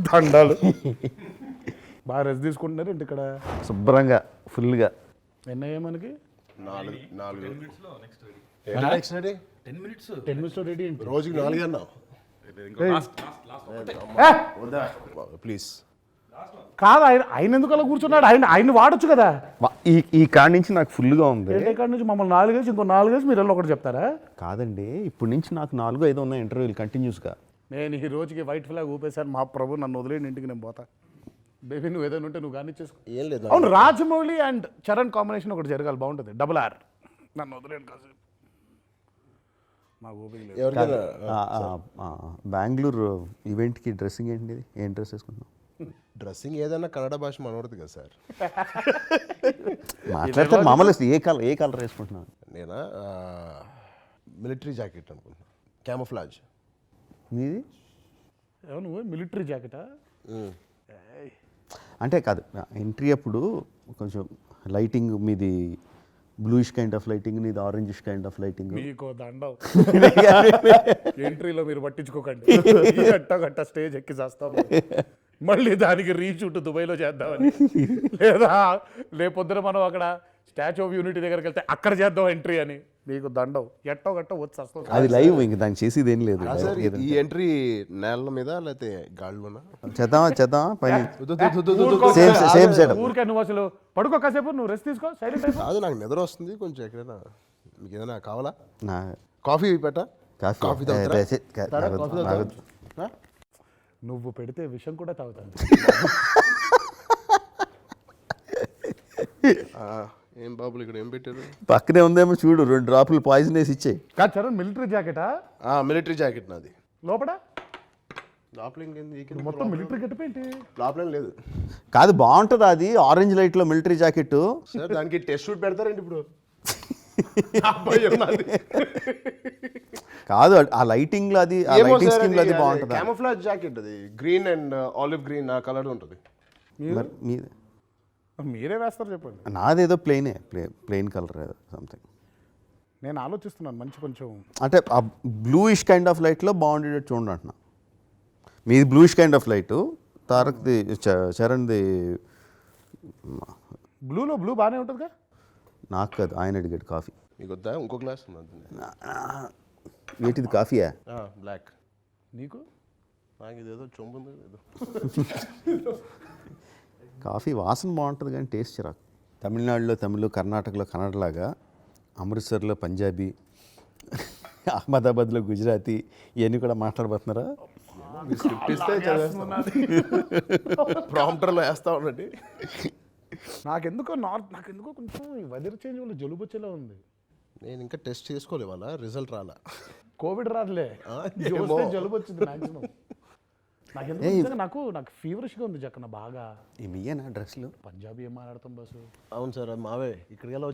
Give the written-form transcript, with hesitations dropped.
దండాలు. బాగా రెస్ట్ తీసుకుంటున్నారు ఏంటి ఇక్కడ? శుభ్రంగా ఫుల్గా. ఎన్నయ్యా మనకి? 4 నెక్స్ట్ రెడీ 10 minutes రెడీ ఏంటి? రోజుకి 4 అన్నావు ప్లీజ్. కాదు, ఆయన ఎందుకు అలా కూర్చున్నాడు? ఆయన వాడొచ్చు కదా. ఈ కాడి నుంచి నాకు ఫుల్గా ఉంది. ఏంటి కాడి నుంచి మమ్మల్ని 4 వేసి ఇంకో 4 వేసి మీరు ఒకటి చెప్తారా? కాదండి, ఇప్పటి నుంచి నాకు 4-5 ఉన్నాయి ఇంటర్వ్యూలు కంటిన్యూస్గా. నేను ఈ రోజుకి వైట్ ఫ్లాగ్ ఊపేశాను. మా ప్రభు నన్ను వదిలేని ఇంటికి నేను పోతా. బేబీ నువ్వు ఏదైనా ఉంటే నువ్వు కానీ చేసుకో. ఏం లేదు. అవును, రాజమౌళి అండ్ చరణ్ కాంబినేషన్ ఒకటి జరగాలి, బాగుంటుంది. RRR. నన్ను వదిలేను కాదు, మాకు ఓపిక లేదు. ఎవరికైనా బెంగళూరు ఈవెంట్కి డ్రెస్సింగ్ ఏంటి? ఏం డ్రెస్ వేసుకుంటున్నావు? డ్రెస్సింగ్ ఏదైనా కన్నడ భాష మనవడదు కదా సార్. మాట్లాడితే మామూలు ఏ కలర్ వేసుకుంటున్నావు? నేనా మిలిటరీ జాకెట్ అనుకుంటున్నా, క్యామోఫ్లాజ్. మీది? నువ్వు మిలిటరీ జాకెటా? అంటే కాదు, ఎంట్రీ అప్పుడు కొంచెం లైటింగ్ మీది బ్లూయిష్ కైండ్ ఆఫ్ లైటింగ్, నీది ఆరెంజిష్ కైండ్ ఆఫ్ లైటింగ్. మీకు దండం. ఎంట్రీలో మీరు పట్టించుకోకండి. గట్ట స్టేజ్ ఎక్కి చేస్తాం, మళ్ళీ దానికి రీషూట్ దుబాయ్లో చేద్దామని. లేదా రేపొద్దున మనం అక్కడ స్టాచ్యూ ఆఫ్ యూనిటీ దగ్గరికి వెళ్తే అక్కడ చేద్దాం ఎంట్రీ అని. మీకు దండం. గట్ట వచ్చి వస్తాం. అది లైవ్, ఇంక దానికి చేసేది ఏం లేదు. ఈ ఎంట్రీ నేల మీద లేకపోతే గాళ్ళలోనా? చేద్దామా పైన ఊరికే సేమ్ సెటప్. ఊరికే నువ్వు అసలు పడుకో, కాసేపు నువ్వు రెస్ట్ తీసుకో, సైలెంట్ అయిపో. కాదు, నాకు నిద్ర వస్తుంది కొంచెం. ఎక్కడైనా మీకు ఏదైనా కావాలా? కాఫీ పెట్టా? కాఫీ నువ్వు పెడితే విషం కూడా తాగుతాను. ఏం బాబులు ఇక్కడ ఏం పెట్టారు? పక్కనే ఉందేమో చూడు, 2 డ్రాపులు పాయిజన్ వేసి ఇచ్చాయి. కాదు చరణ్, మిలిటరీ జాకెటా? మిలిటరీ జాకెట్ నాది. లోపల లోపల మొత్తం మిలిటరీ గెటప్ ఏంటి? లోపల లేదు. కాదు, బాగుంటుంది అది ఆరెంజ్ లైట్లో మిలిటరీ జాకెట్. సార్ దానికి టెస్ట్ షూట్ పెడతారండి ఇప్పుడు? కాదు, ఆ లైటింగ్ లో అది, ఆ లైటింగ్ స్కీమ్ లో అది బాగుంటుంది. క్యామోఫ్లాజ్ జాకెట్ అది, గ్రీన్ అండ్ ఆలివ్ గ్రీన్ ఆ కలర్ ఉంటుంది. మీరే వేస్తారు చెప్పండి. నాదేదో ప్లెయిన్ కలర్ ఏదో సంథింగ్. నేను ఆలోచిస్తున్నాను మంచి కొంచెం, అంటే ఆ బ్లూయిష్ కైండ్ ఆఫ్ లైట్లో బాగుండేటట్టు చూడండి అంటున్నా. మీది బ్లూయిష్ కైండ్ ఆఫ్ లైట్, తారక్ది చరణ్ది బ్లూలో బ్లూ బాగానే ఉంటుందిగా. నాకు కాదు, ఆయన అడిగాడు కాఫీ. మీకు వద్దా? ఇంకో గ్లాస్ ఉన్నది. ఏంటిది కాఫీయా? బ్లాక్. నీకు? నాకు ఇదేదో చొంబు ఉంది ఏదో. కాఫీ వాసన బాగుంటుంది కానీ టేస్ట్ చిరాకు. తమిళనాడులో తమిళ్, కర్ణాటకలో కన్నడలాగా, అమృత్సర్లో పంజాబీ, అహ్మదాబాద్లో గుజరాతీ, ఇవన్నీ కూడా మాట్లాడబోతున్నారా? స్క్రిప్ట్ ఇస్తే ప్రాంప్టర్లో వేస్తా ఉండండి. నాకెందుకో కొంచెం వెదర్ చేంజ్ వల్ల జలుబు వచ్చేలా ఉంది. నేను ఇంకా టెస్ట్ చేసుకోలే, వాళ్ళ రిజల్ట్ రాలా. కోవిడ్ రాదులే, జలుబు వచ్చింది మ్యాక్సిమం. నాకు ఫీవరిష్గా ఉంది జక్కన బాగా. ఏమియ్యనా డ్రెస్లు? పంజాబీ ఏం మాట్లాడతాం బస్సు. అవును సార్, మావే ఇక్కడికి